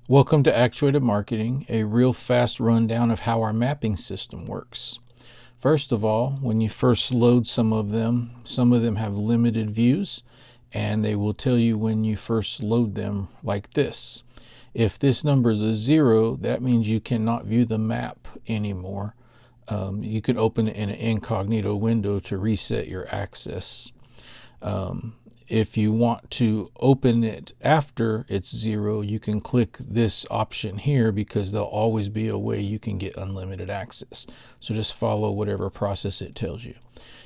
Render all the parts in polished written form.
Welcome to Actuated Marketing, a real fast rundown of how our mapping system works. First of all, when you first load some of them have limited views, and they will tell you when you first load them like this. If this number is a 0, that means you cannot view the map anymore. You can open it in an incognito window to reset your access. If you want to open it after it's 0, you can click this option here because there'll always be a way you can get unlimited access. So just follow whatever process it tells you.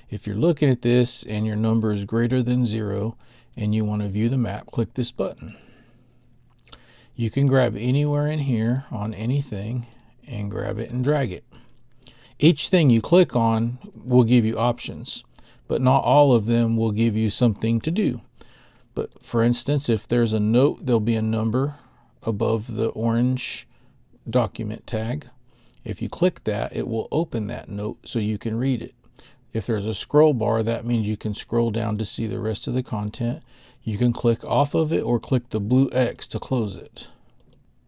If you're looking at this and your number is greater than 0 and you want to view the map, click this button. You can grab anywhere in here on anything and grab it and drag it. Each thing you click on will give you options, but not all of them will give you something to do. But for instance, if there's a note, there'll be a number above the orange document tag. If you click that, it will open that note so you can read it. If there's a scroll bar, that means you can scroll down to see the rest of the content. You can click off of it or click the blue X to close it.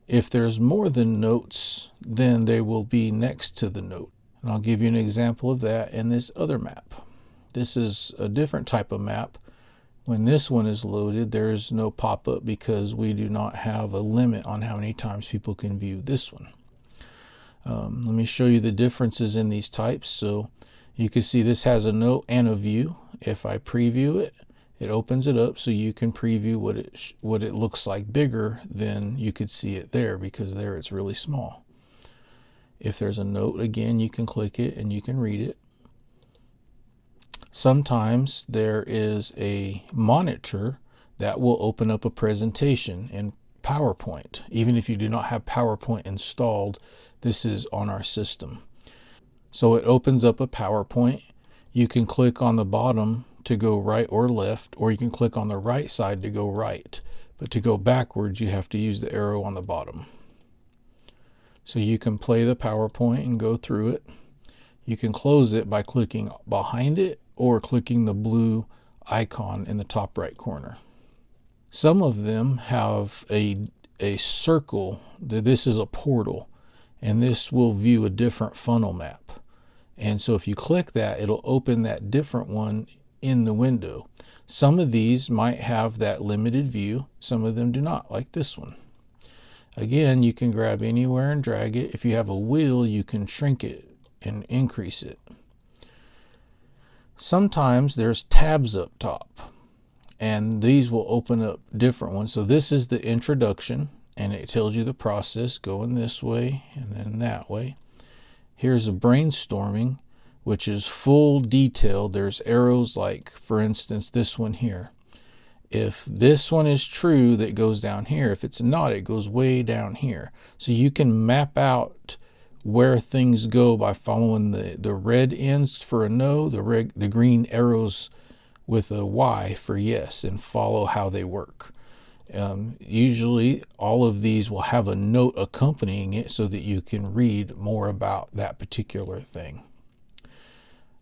If there's more than notes, then they will be next to the note. And I'll give you an example of that in this other map. This is a different type of map. When this one is loaded, there's no pop-up because we do not have a limit on how many times people can view this one. Let me show you the differences in these types. So you can see this has a note and a view. If I preview it, it opens it up so you can preview what it looks like bigger than you could see it there, because there it's really small. If there's a note, again, you can click it and you can read it. Sometimes there is a monitor that will open up a presentation in PowerPoint. Even if you do not have PowerPoint installed, this is on our system. So it opens up a PowerPoint. You can click on the bottom to go right or left, or you can click on the right side to go right. But to go backwards, you have to use the arrow on the bottom. So you can play the PowerPoint and go through it. You can close it by clicking behind it or clicking the blue icon in the top right corner. Some of them have a circle. This is a portal, and this will view a different funnel map. And so if you click that, it'll open that different one in the window. Some of these might have that limited view. Some of them do not, like this one. Again, you can grab anywhere and drag it. If you have a wheel, you can shrink it and increase it. Sometimes there's tabs up top, and these will open up different ones. So this is the introduction, and it tells you the process going this way and then that way. Here's a brainstorming, which is full detail. There's arrows like, for instance, this one here. If this one is true, that goes down here. If it's not, it goes way down here. So you can map out where things go by following the red ends for a no, the green arrows with a Y for yes, and follow how they work. Usually all of these will have a note accompanying it so that you can read more about that particular thing.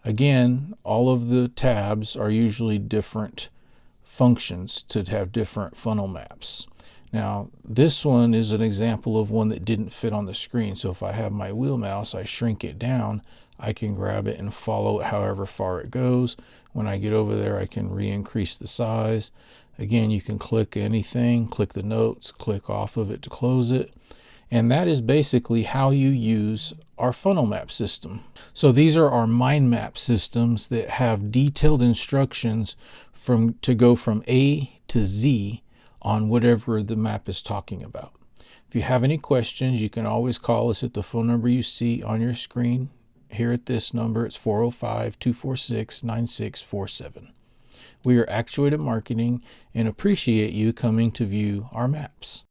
Again, all of the tabs are usually different functions to have different funnel maps. Now, this one is an example of one that didn't fit on the screen. So if I have my wheel mouse, I shrink it down, I can grab it and follow it however far it goes. When I get over there, I can re-increase the size. Again, you can click anything, click the notes, click off of it to close it. And that is basically how you use our funnel map system. So these are our mind map systems that have detailed instructions to go from A to Z on whatever the map is talking about. If you have any questions, you can always call us at the phone number you see on your screen. Here at this number, it's 405-246-9647. We are Actuated Marketing and appreciate you coming to view our maps.